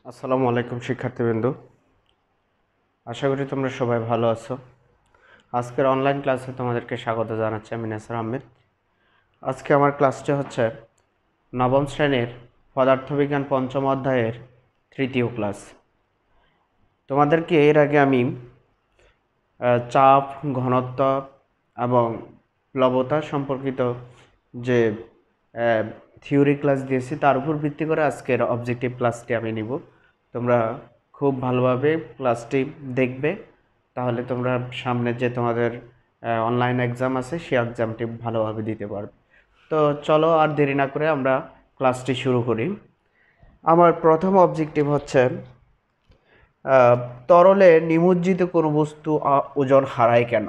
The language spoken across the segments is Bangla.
আসসালামু আলাইকুম শিক্ষার্থীবৃন্দ, আশা করি তোমরা সবাই ভালো আছো। আজকের অনলাইন ক্লাসে তোমাদেরকে স্বাগত জানাচ্ছি। আমি নাসির আহমেদ। আজকে আমার ক্লাসটি হচ্ছে নবম শ্রেণীর পদার্থবিজ্ঞান পঞ্চম অধ্যায়ের তৃতীয় ক্লাস। তোমাদেরকে এর আগে আমি চাপ, ঘনত্ব এবং প্লবতা সম্পর্কিত যে থিওরি ক্লাস দিয়েছি তার উপর ভিত্তি করে আজকের অবজেক্টিভ ক্লাসটি আমি নিব। তোমরা খুব ভালোভাবে ক্লাসটি দেখবে, তাহলে তোমরা সামনে যে তোমাদের অনলাইন এক্সাম আছে সেই এক্সামটি ভালোভাবে দিতে পারবে। তো চলো আর দেরি না করে আমরা ক্লাসটি শুরু করি। আমার প্রথম অবজেক্টিভ হচ্ছে তরলে নিমজ্জিত কোনো বস্তু ওজন হারায় কেন।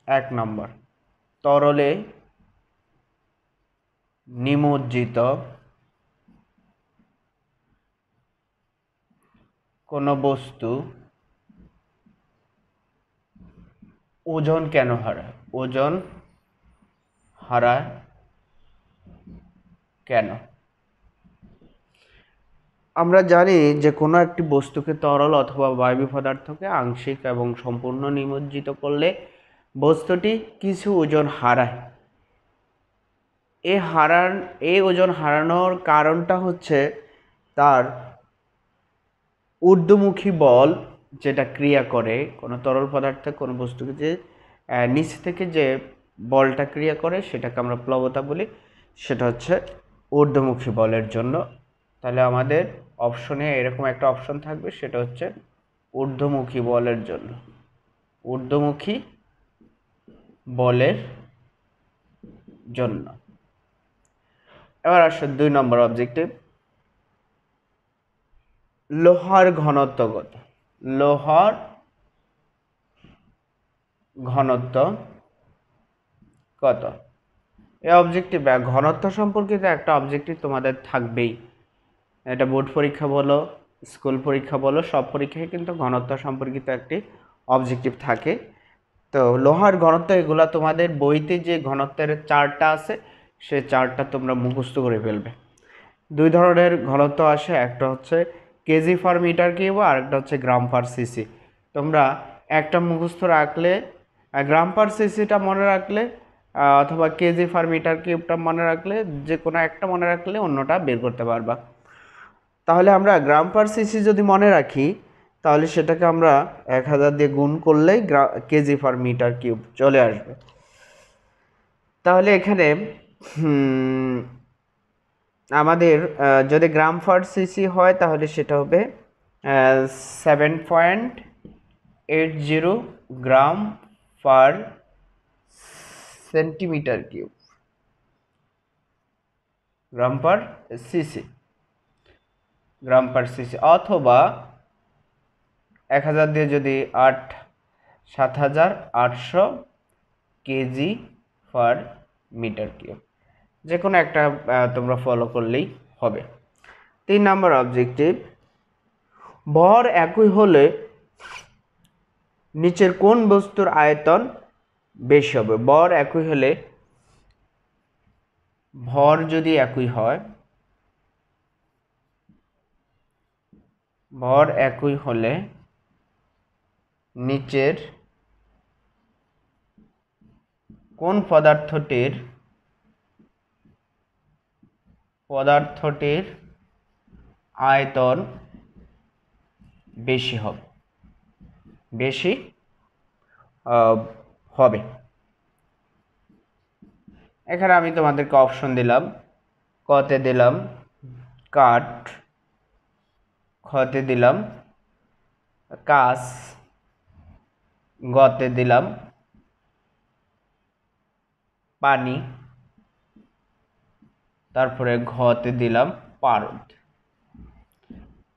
1 নম্বর, তরলে নিমজ্জিত কোনো বস্তু ওজন কেন হারায়? ওজন হারায় কেন? আমরা জানি যে কোনো একটি বস্তুকে তরল অথবা বায়বীয় পদার্থকে আংশিক এবং সম্পূর্ণ নিমজ্জিত করলে বস্তুটি কিছু ওজন হারায়। এই ওজন হারানোর কারণটা হচ্ছে তার ঊর্ধ্বমুখী বল, যেটা ক্রিয়া করে কোনো তরল পদার্থে কোনো বস্তুকে যে নিচ থেকে যে বলটা ক্রিয়া করে সেটাকে আমরা প্লবতা বলি, সেটা হচ্ছে ঊর্ধ্বমুখী বলের জন্য। তাহলে আমাদের অপশনে এরকম একটা অপশন থাকবে, সেটা হচ্ছে ঊর্ধ্বমুখী বলের জন্য। ঊর্ধ্বমুখী বলের জন্য। এবার আসো 2 নম্বর অবজেক্টিভ, লোহার ঘনত্ব কত? লোহার ঘনত্ব কত? এই অবজেক্টিভ ঘনত্ব সম্পর্কিত একটা অবজেক্টিভ তোমাদের থাকবেই। এটা বোর্ড পরীক্ষা বলো, স্কুল পরীক্ষা বলো, সব পরীক্ষায় কিন্তু ঘনত্ব সম্পর্কিত একটি অবজেক্টিভ থাকে। তো লোহার ঘনত্ব, এগুলা তোমাদের বইতে যে ঘনত্বের চার্টটা আছে সেই চার্টটা তোমরা মুখস্থ করে ফেলবে। 2 ধরনের ঘনত্ব আসে, একটা হচ্ছে কেজি পার মিটার কিউব আর একটা হচ্ছে গ্রাম পার সিসি। তোমরা একটা মুখস্থ রাখলে, গ্রাম পার সিসিটা মনে রাখলে অথবা কেজি পার মিটার কিউবটা মনে রাখলে, যে কোনো একটা মনে রাখলে অন্যটা বের করতে পারবা। তাহলে আমরা গ্রাম পার সিসি যদি মনে রাখি, তাহলে সেটাকে আমরা 1000 দিয়ে গুণ করলেই কেজি পার মিটার কিউব চলে আসবে। তাহলে এখানে আমাদের যদি গ্রাম পার সিসি হয় তাহলে সেটা হবে 7.80 গ্রাম পার সেন্টিমিটার কিউব, গ্রাম পার সিসি, গ্রাম পার সিসি। অথবা 1000 দিয়ে যদি 7800 কেজি পার মিটার কিউব, যে কোনো একটা তোমরা ফলো করলেই হবে। 3 নম্বর অবজেক্টিভ, ভর একই হলে নিচের কোন বস্তুর আয়তন বেশি হবে? ভর একই হলে, ভর যদি একই হয়, ভর একই হলে নিচের কোন পদার্থটির আয়তন বেশি হবে? বেশি হবে। এখানে আমি তোমাদেরকে অপশন দিলাম। কতে দিলাম কাঠ, খতে দিলাম কাঁচ, গতে দিলাম পানি, তারপরে ঘতে দিলাম পারদ।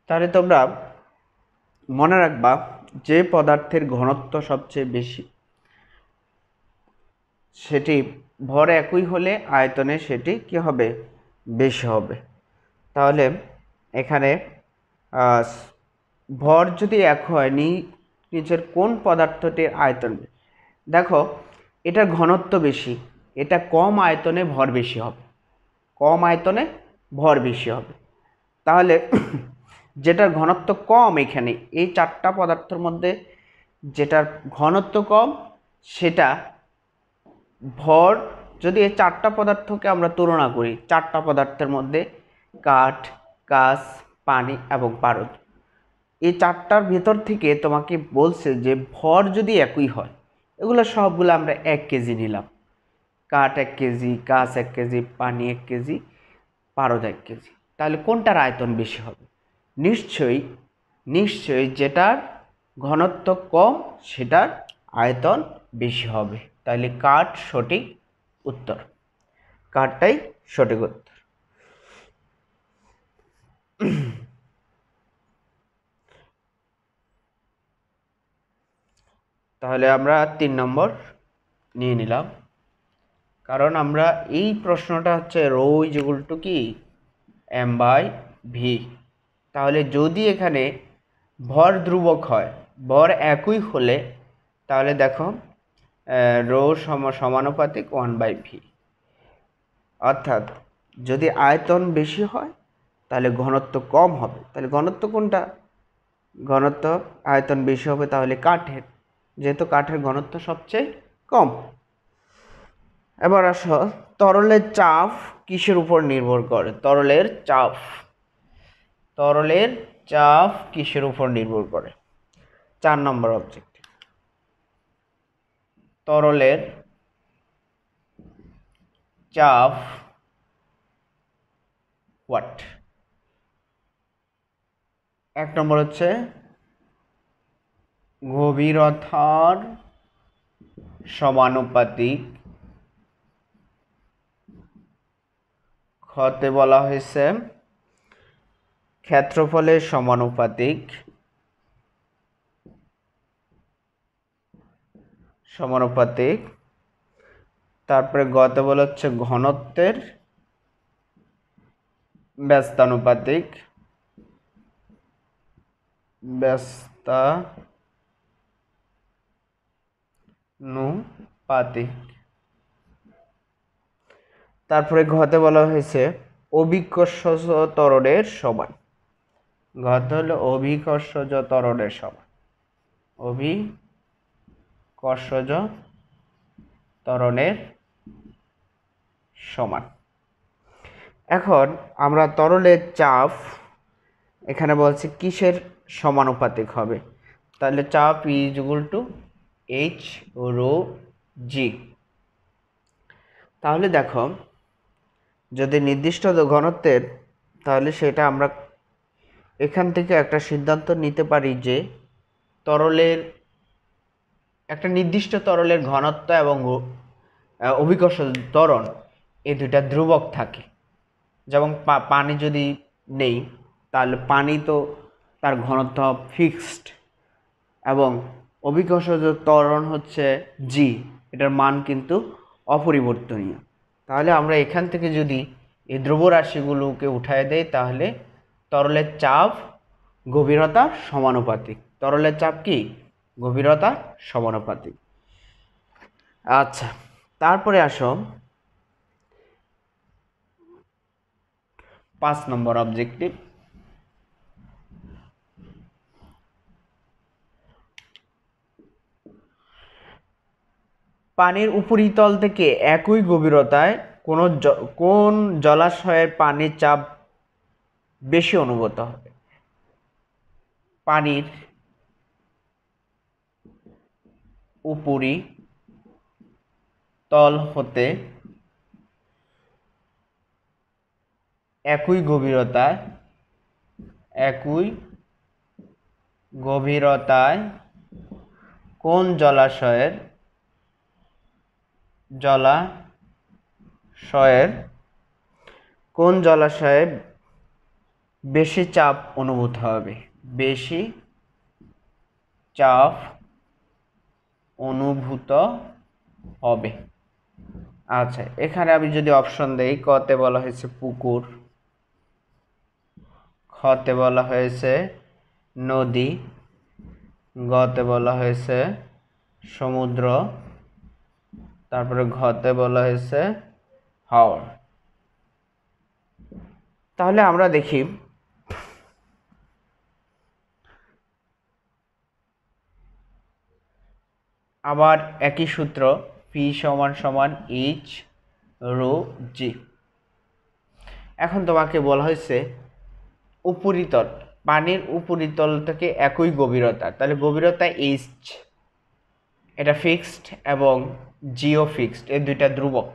তাহলে তোমরা মনে রাখবা, যে পদার্থের ঘনত্ব সবচেয়ে বেশি সেটি ভর একই হলে আয়তনে সেটি কি হবে? বেশি হবে। তাহলে এখানে ভর যদি এক হয়, নিচের কোন পদার্থটির আয়তন, দেখো এটার ঘনত্ব বেশি, এটা কম আয়তনে ভর বেশি হবে, কম আয়তনে ভর বেশি হবে। তাহলে যেটার ঘনত্ব কম, এখানে এই চারটা পদার্থের মধ্যে যেটার ঘনত্ব কম সেটা ভর, যদি এই চারটা পদার্থকে আমরা তুলনা করি, চারটা পদার্থের মধ্যে কাঠ, কাঁচ, পানি এবং পারদ, এই চারটার ভেতর থেকে তোমাকে বলছে যে ভর যদি একই হয়, এগুলো সবগুলো আমরা 1 কেজি নিলাম, কাঠ 1 কেজি, কাঁচ 1 কেজি, পানি 1 কেজি, পারদ 1 কেজি, তাহলে কোনটার আয়তন বেশি হবে? নিশ্চয়ই নিশ্চয়ই যেটার ঘনত্ব কম সেটার আয়তন বেশি হবে। তাহলে কাঠ সঠিক উত্তর, কাঠটাই সঠিক উত্তর। তাহলে আমরা 3 নম্বর নিয়ে নিলাম, কারণ আমরা এই প্রশ্নটা হচ্ছে রো ইজ ইকুয়াল টু কি এম বাই ভি। তাহলে যদি এখানে ভর ধ্রুবক হয়, ভর একই হলে, তাহলে দেখো রো সমানুপাতিক 1/ভি, অর্থাৎ যদি আয়তন বেশি হয় তাহলে ঘনত্ব কম হবে। তাহলে ঘনত্ব কোনটা? ঘনত্ব আয়তন বেশি হবে তাহলে কাঠের, যেহেতু কাঠের ঘনত্ব সবচেয়ে কম। এবার আসো, তরলের চাপ কিসের উপর নির্ভর করে? তরলের চাপ কিসের উপর নির্ভর করে? 4 নম্বর অবজেক্ট, তরলের চাপ হোয়াট? 1 নম্বর হচ্ছে গভীরতার সমানুপাতিক, ক্ষতে বলা হয়েছে ক্ষেত্রফলের সমানুপাতিক, তারপরে গতে বলা হচ্ছে ঘনত্বের ব্যস্তানুপাতিক, তারপরে ঘতে বলা হয়েছে অভিকর্ষজ ত্বরণের সমান। ঘত হলো অভিকর্ষজ ত্বরণের সমান, অভিকর্ষজ ত্বরণের সমান। এখন আমরা তরলের চাপ এখানে বলছি কিসের সমানুপাতিক হবে? তাহলে চাপ is equal to H rho g. তাহলে দেখো, যদি নির্দিষ্ট ঘনত্বের, তাহলে সেটা আমরা এখান থেকে একটা সিদ্ধান্ত নিতে পারি যে তরলের একটা নির্দিষ্ট তরলের ঘনত্ব এবং অভিকর্ষজ ত্বরণ এই দুইটা ধ্রুবক থাকে। যেমন পানি যদি নেই, তাহলে পানি তো তার ঘনত্ব ফিক্সড, এবং অভিকর্ষজ ত্বরণ হচ্ছে জি, এটার মান কিন্তু অপরিবর্তনীয়। তাহলে আমরা এখান থেকে যদি এই দ্রব্যরাশিগুলোকে উঠায় দেই, তাহলে তরলের চাপ গভীরতার সমানুপাতিক। তরলের চাপ কি? গভীরতা সমানুপাতিক। আচ্ছা, তারপরে আসো 5 নম্বর অবজেক্টিভ, পানির উপরিতল থেকে একই গভীরতায় কোন জলাশয়ের পানির চাপ বেশি অনুভূত হবে? পানির উপরিতল হতে একই গভীরতায় কোন জলাশয়ে বেশি চাপ অনুভূত হবে? বেশি চাপ অনুভূত হবে। আচ্ছা, এখানে আমি যদি অপশন দেই, কতে বলা হয়েছে পুকুর, খতে বলা হয়েছে নদী, গতে বলা হয়েছে সমুদ্র, তারপরে ঘতে বলা হয়েছে হাওর। তাহলে আমরা দেখি আবার একই সূত্র, পি সমান সমান এইচ রো জি। এখন তোমাকে বলা হয়েছে উপরিতল, পানির উপরিতল থেকে একই গভীরতা, তাহলে গভীরতা এইচ, এটা ফিক্সড এবং জিও ফিক্সড, এই দুইটা ধ্রুবক।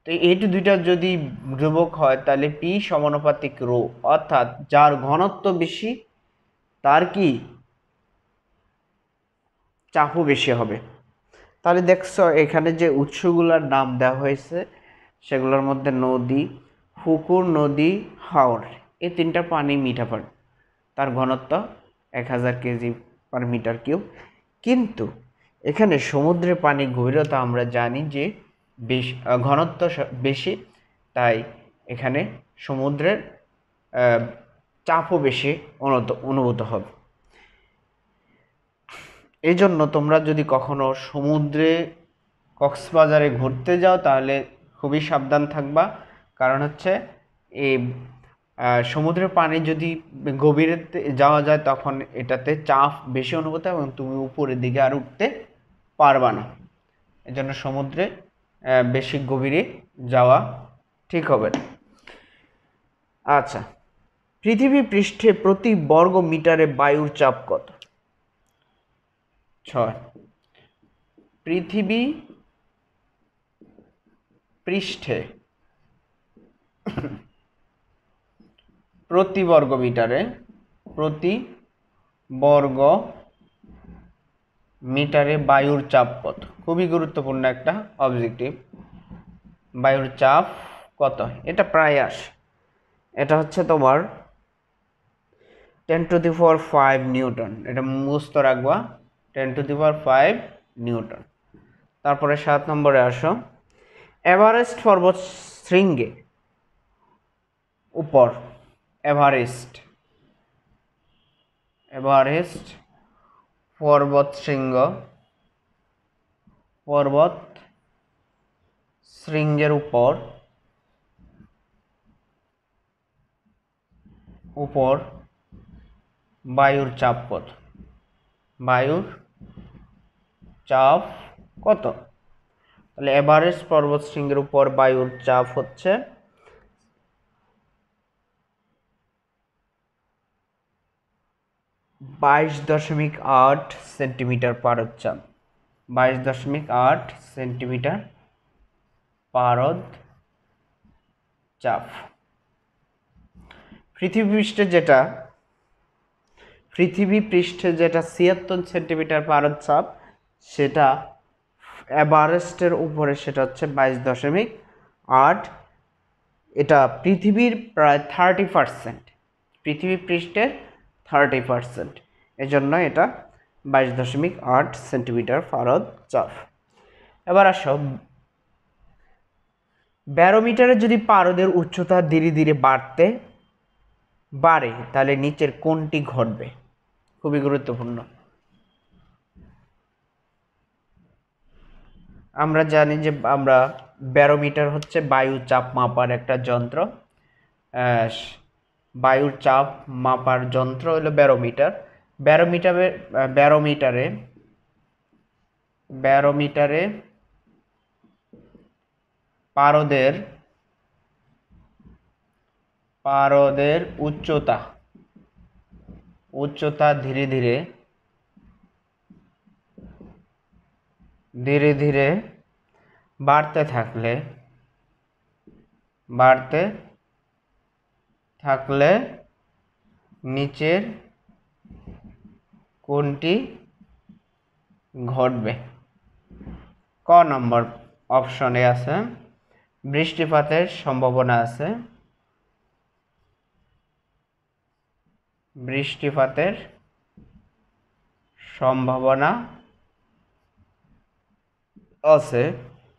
তো এই দুইটা যদি ধ্রুবক হয় তাহলে পি সমানুপাতিক রো, অর্থাৎ যার ঘনত্ব বেশি তার কি চাপও বেশি হবে। তাহলে দেখছো এখানে যে উৎসগুলোর নাম দেওয়া হয়েছে সেগুলোর মধ্যে নদী, পুকুর, নদী, হাওর, এই তিনটা পানি মিঠা পানি, তার ঘনত্ব 1000 কেজি পার মিটার কিউব। কিন্তু এখানে সমুদ্রের পানির গভীরতা আমরা জানি যে বেশি, ঘনত্ব বেশি, তাই এখানে সমুদ্রের চাপও বেশি অনুভূত হবে। এই জন্য তোমরা যদি কখনো সমুদ্রে কক্সবাজারে ঘুরতে যাও তাহলে খুবই সাবধান থাকবা, কারণ হচ্ছে এই সমুদ্রের পানি যদি গভীরে যাওয়া যায় তখন এটাতে চাপ বেশি অনুভূত হয় এবং তুমি উপরের দিকে আর উঠতে পারবা না। এজন্য সমুদ্রে বেশি গভীরে যাওয়া ঠিক হবে না। আচ্ছা, পৃথিবী পৃষ্ঠে প্রতি বর্গ মিটারে বায়ুর চাপ কত? 6। পৃথিবী পৃষ্ঠে প্রতি বর্গ মিটারে বায়ুর চাপ কত? খুবই গুরুত্বপূর্ণ একটা অবজেক্টিভ। বায়ুর চাপ কত? এটা প্রায় আসে, এটা হচ্ছে তোমার 10⁵ নিউটন, এটা মুখস্থ রাখবা, 10⁵ নিউটন। তারপরে 7 নম্বরে আসো, এভারেস্ট পর্বত শৃঙ্গে উপর, এভারেস্ট পর্বত শৃঙ্গের উপর বায়ুর চাপ কত? বায়ুর চাপ কত? তাহলে এভারেস্ট পর্বত শৃঙ্গের উপর বায়ুর চাপ হচ্ছে 22.8 সেন্টিমিটার পারদ-চাপ। 22.8 সেন্টিমিটার পারদ-চাপ। পৃথিবী পৃষ্ঠে যেটা 76 সেন্টিমিটার পারদ-চাপ, সেটা এভারেস্টের উপরে সেটা হচ্ছে 22.8। এটা পৃথিবীর প্রায় 30%, পৃথিবী পৃষ্ঠের 30%, এজন্য এটা 22.8 সেন্টিমিটার পারদ-চাপ। এবার আসো, ব্যারোমিটারে যদি পারদের উচ্চতা ধীরে ধীরে বাড়ে তাহলে নিচের কোনটি ঘটবে? খুবই গুরুত্বপূর্ণ। আমরা জানি যে ব্যারোমিটার হচ্ছে বায়ু চাপ মাপার একটা যন্ত্র। বায়ুর চাপ মাপার যন্ত্র হলো ব্যারোমিটার। ব্যারোমিটারে পারদের উচ্চতা ধীরে ধীরে বাড়তে থাকলে নিচের কোনটি ঘটবে? ক নম্বর অপশনে আছে বৃষ্টিপাতের সম্ভাবনা আছে,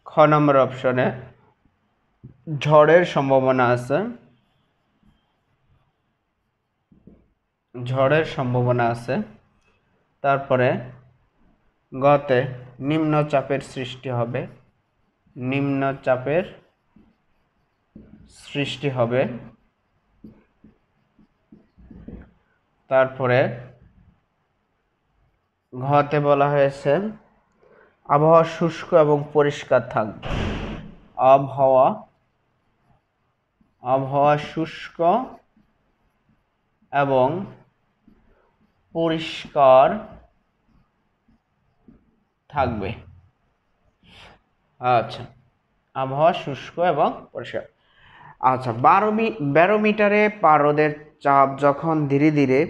খ নম্বর অপশনে ঝড়ের সম্ভাবনা আছে, তারপরে গতে নিম্নচাপের সৃষ্টি হবে, তারপরে ঘতে বলা হয়েছে আবহাওয়া শুষ্ক এবং পরিষ্কার থাকবে। আবহাওয়া আবহাওয়া শুষ্ক এবং পরিষ্কার থাকবে। আচ্ছা, আবহাওয়া শুষ্ক এবং পরিষ্কার। আচ্ছা, ব্যারোমিটারে পারদের চাপ যখন ধীরে ধীরে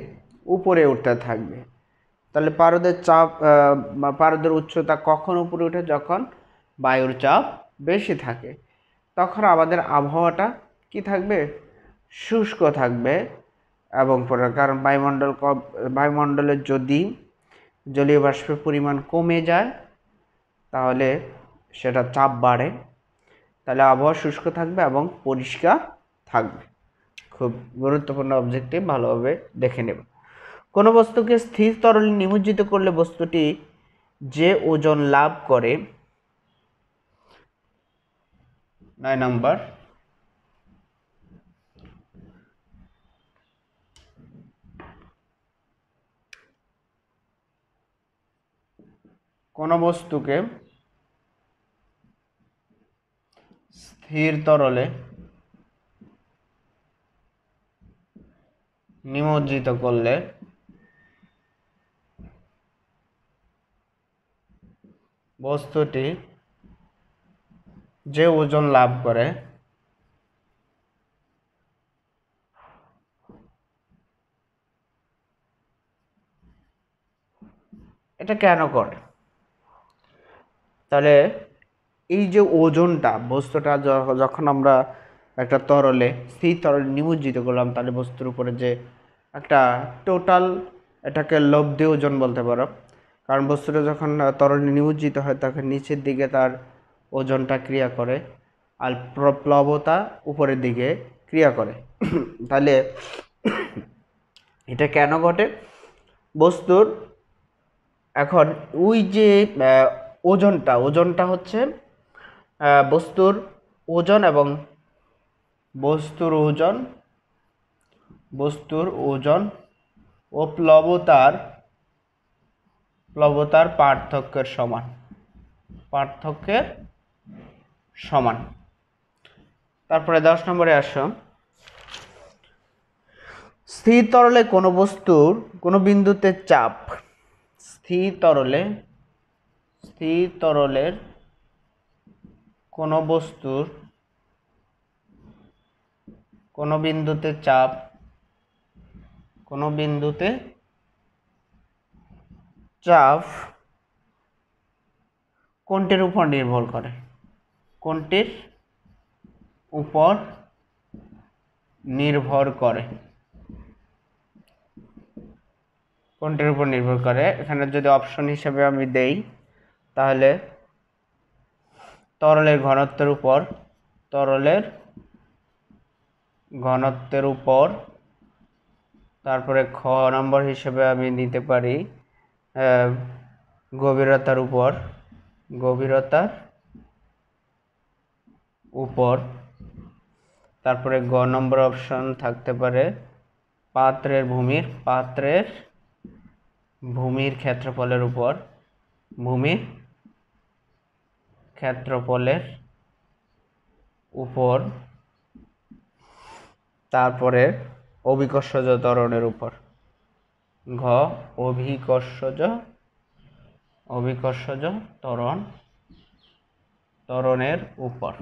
উপরে উঠতে থাকবে, তাহলে পারদের চাপ পারদের উচ্চতা কখন উপরে ওঠে? যখন বায়ুর চাপ বেশি থাকে, তখন আমাদের আবহাওয়াটা কি থাকবে? শুষ্ক থাকবে এবং কারণ বায়ুমণ্ডলে যদি জলীয় বাষ্পের পরিমাণ কমে যায় তাহলে সেটা চাপ বাড়ে, তাহলে আবহাওয়া শুষ্ক থাকবে এবং পরিষ্কার থাকবে। খুব গুরুত্বপূর্ণ অবজেক্টিভ, ভালোভাবে দেখে নেব। কোনো বস্তুকে স্থির তরলে নিমজ্জিত করলে বস্তুটি যে ওজন লাভ করে, 9 নাম্বার, কোনো বস্তুকে স্থির তরলে নিমজ্জিত করলে বস্তুটি যে ওজন লাভ করে এটা কেন করে? তাহলে এই যে ওজনটা, বস্তুটা যখন আমরা একটা তরলে স্থির তরলে নিমজ্জিত করলাম, তাহলে বস্তুর উপরে যে একটা টোটাল, এটাকে লব্ধি ওজন বলতে পারো। কারণ বস্তুটা যখন তরলে নিমজ্জিত হয় তখন নিচের দিকে তার ওজনটা ক্রিয়া করে, আর প্লবতা উপরের দিকে ক্রিয়া করে। তাহলে এটা কেন ঘটে? বস্তুর এখন ওই যে ওজনটা হচ্ছে বস্তুর ওজন এবং বস্তুর ওজন ও প্লবতার পার্থক্যের সমান। তারপরে 10 নম্বরে আসো, স্থির তরলে কোনো বস্তুর কোনো বিন্দুতে চাপ, স্থির তরলের কোনো বস্তুর কোনো বিন্দুতে চাপ, কোনটির উপর নির্ভর করে? কোনটির উপর নির্ভর করে? এখানে যদি অপশন হিসেবে আমি দেই, তাহলে তরলের ঘনত্বের উপর, তারপরে খ নম্বর হিসেবে আমি নিতে পারি গভীরতার উপর, তারপরে গ নম্বর অপশন থাকতে পারে পাত্রের ভূমির ক্ষেত্রফলের উপর, তারপরে অভিকর্ষজ ত্বরণের উপর, ঘ অভিকর্ষজ ত্বরণের উপর।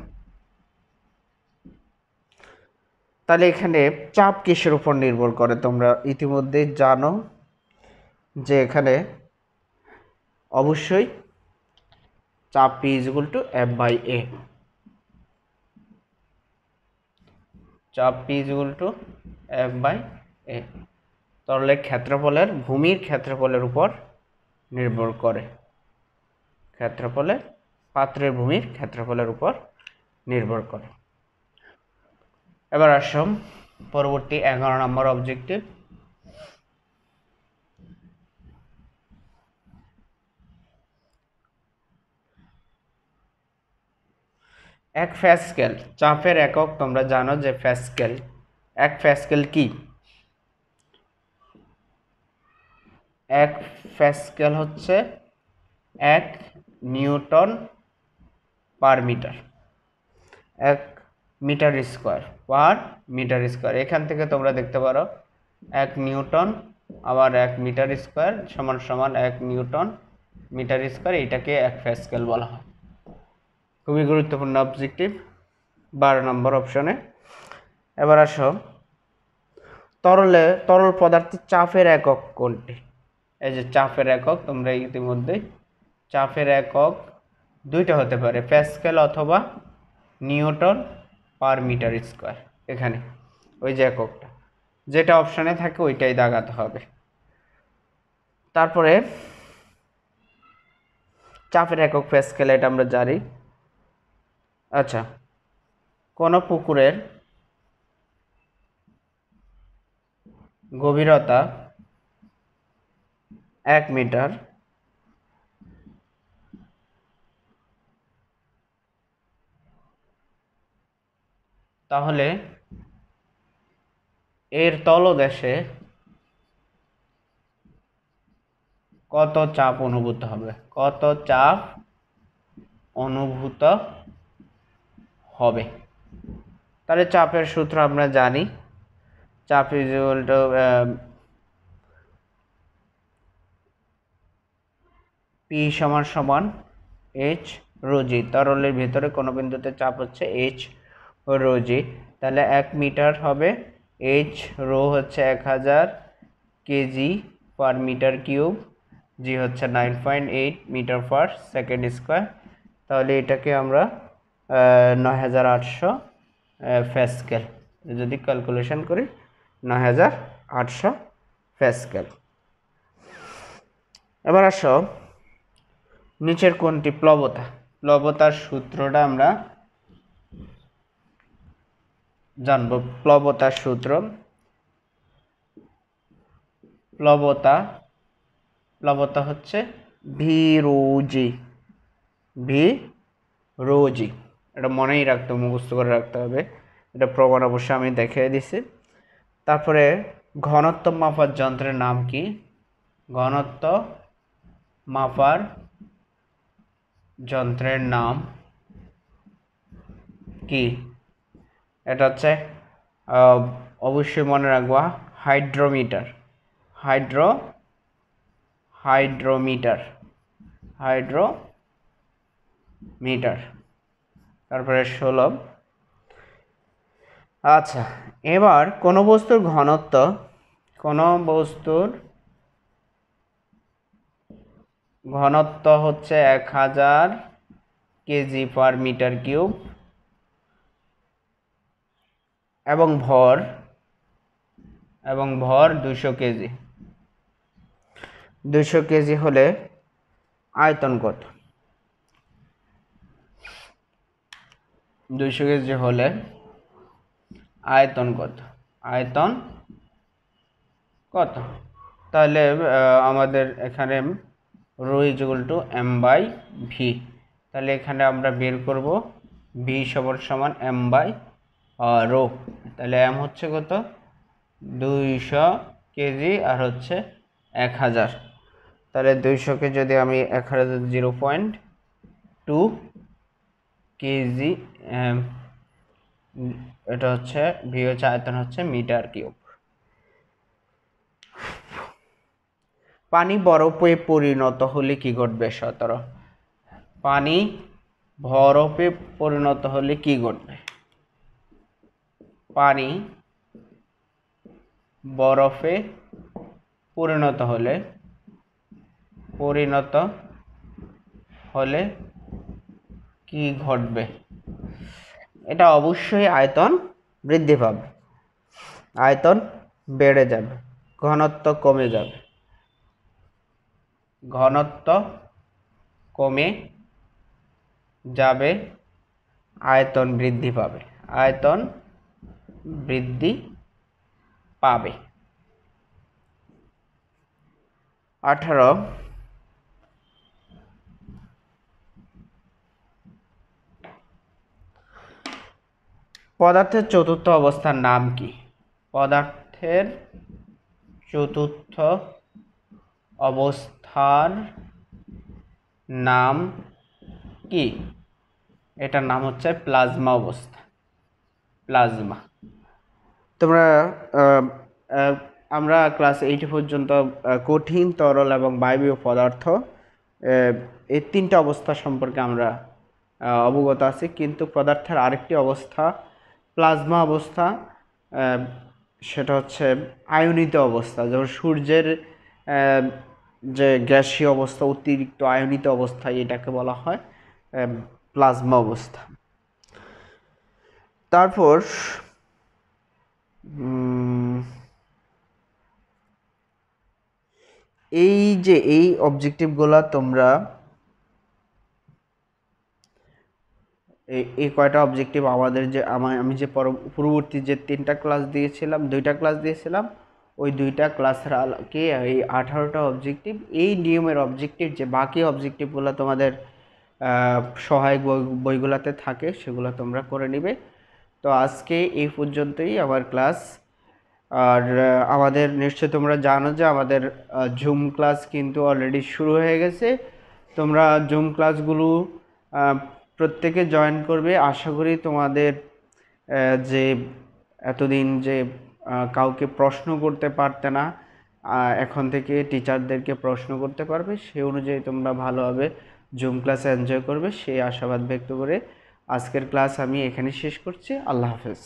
তাহলে এখানে চাপ কিসের উপর নির্ভর করে? তোমরা ইতিমধ্যে জানো যে এখানে অবশ্যই চাপ P = F/A, চাপ P = F/A তরলের ভূমির ক্ষেত্রফলের উপর নির্ভর করে, পাত্রের ভূমির ক্ষেত্রফলের উপর নির্ভর করে। এবার আসো পরবর্তী 11 নম্বর অবজেক্টিভ। এক প্যাসকেল, চাপের একক তোমরা জানো যে প্যাসকেল। এক প্যাসকেল কি? এক প্যাসকেল হচ্ছে 1 newton per metre, 1 metre square per metre square. এখান থেকে তোমরা দেখতে পারো 1 নিউটন আবার 1 মিটার স্কোয়ার সমান সমান 1 নিউটন মিটার স্কোয়ার, এটাকে 1 প্যাসকেল বলা হয়। খুবই গুরুত্বপূর্ণ অবজেক্টিভ 12 নম্বর অপশনে। এবার আসো, তরল পদার্থের চাপের একক কোনটি? এই যে চাপের একক, তোমরা ইতিমধ্যে চাপের একক দুইটা হতে পারে, প্যাসকেল অথবা নিউটন পার মিটার স্কোয়ার। এখানে ওই যে এককটা যেটা অপশানে থাকে ওইটাই দাগাতে হবে। তারপরে চাপের একক প্যাসকেল, এটা আমরা জানি। আচ্ছা, কোনো পুকুরের গভীরতা 1 মিটার, তাহলে এর তলদেশে কত চাপ অনুভূত হবে? কত চাপ অনুভূত হবে? তাহলে চাপের সূত্র আমরা জানি, চাপ ইকুয়াল টু পি সমান সমান এইচ রো জি। তরলের ভিতরে কোনো বিন্দুতে চাপ হচ্ছে এইচ রো জি, তাহলে 1 মিটার হবে এইচ রো হচ্ছে 1000 কেজি পার মিটার কিউব, জি হচ্ছে 9.8 মিটার পার সেকেন্ড স্কোয়ার। তাহলে এটাকে আমরা 9800 প্যাসকেল যদি ক্যালকুলেশন করি, 9800 প্যাসকেল। এবার আসো, নিচের কোনটি প্লবতা? প্লবতার সূত্রটা আমরা জানবো। প্লবতার সূত্র, প্লবতা হচ্ছে ভি রো জি, ভি রো জি। এটা মনেই রাখতে, মুখস্থ করে রাখতে হবে। এটা প্রমাণ অবশ্যই আমি দেখিয়ে দিছি। তারপরে ঘনত্ব মাপার যন্ত্রের নাম কি? ঘনত্ব মাপার যন্ত্রের নাম কি? এটা হচ্ছে অবশ্যই মনে রাখবা, হাইড্রোমিটার। হাইড্রোমিটার। তারপরে 16। আচ্ছা, এবার কোনো বস্তুর ঘনত্ব হচ্ছে 1000 কেজি পার মিটার কিউব এবং ভর 200 কেজি। 200 কেজি হলে আয়তন কত? 200 কেজি হলে আয়তন কত? তাহলে আমাদের এখানে rho is equal to M by V. তাহলে এখানে আমরা বের করব ভি সমান সমান এম বাই রো। তাহলে এম হচ্ছে কত? 200 কেজি আর হচ্ছে 1000। তাহলে 200কে যদি আমি 1000 0.2 কেজি, এটা হচ্ছে ভি হচ্ছে আয়তন হচ্ছে মিটার কিউব। পানি বরফে পরিণত হলে কি ঘটবে? 17। পানি বরফে পরিণত হলে কি ঘটবে? পানি বরফে পরিণত হলে কি ঘটবে? এটা অবশ্যই আয়তন বৃদ্ধি পাবে, আয়তন বেড়ে যাবে, ঘনত্ব কমে যাবে। আয়তন বৃদ্ধি পাবে। 18। পদার্থের চতুর্থ অবস্থার নাম কি? পদার্থের চতুর্থ অবস্থার নাম কি? এটার নাম হচ্ছে প্লাজমা অবস্থা। প্লাজমা। তোমরা আহ, আহ, আমরা ক্লাস 8 পর্যন্ত কঠিন, তরল এবং বায়বীয় পদার্থ এই তিনটা অবস্থা সম্পর্কে আমরা অবগত আছি, কিন্তু পদার্থের আরেকটি অবস্থা প্লাজমা অবস্থা। আহ, সেটা হচ্ছে আয়নিত অবস্থা, যেমন সূর্যের আহ, যে গ্যাসীয় অবস্থা, অতিরিক্ত আয়নিত অবস্থা, এটাকে বলা হয় প্লাজমা অবস্থা। তারপর এই যে এই অবজেক্টিভগুলো তোমরা এই কয়টা অবজেক্টিভ আমাদের যে আমি যে পূর্ববর্তী যে 3টা ক্লাস দিয়েছিলাম, 2টা ক্লাস দিয়েছিলাম, ওই 2টা ক্লাসের আলোকে এই 18টা অবজেক্টিভ, এই নিয়মের অবজেক্টিভ যে বাকি অবজেক্টিভগুলো তোমাদের সহায়ক বইগুলোতে থাকে, সেগুলো তোমরা করে নিবে। তো আজকে এই পর্যন্তই আমার ক্লাস। আর আমাদের নিশ্চয়ই তোমরা জানো যে আমাদের জুম ক্লাস কিন্তু অলরেডি শুরু হয়ে গেছে। তোমরা জুম ক্লাসগুলো প্রত্যেকে জয়েন করবে। আশা করি তোমাদের যে এতদিন যে কাউকে প্রশ্ন করতে পারতে না, এখন থেকে টিচারদেরকে প্রশ্ন করতে পারবে, সেই অনুযায়ী তোমরা ভালোভাবে জুম ক্লাস এনজয় করবে, সেই আশাবাদ ব্যক্ত করে আজকের ক্লাস আমি এখানে শেষ করছি। আল্লাহ হাফেজ।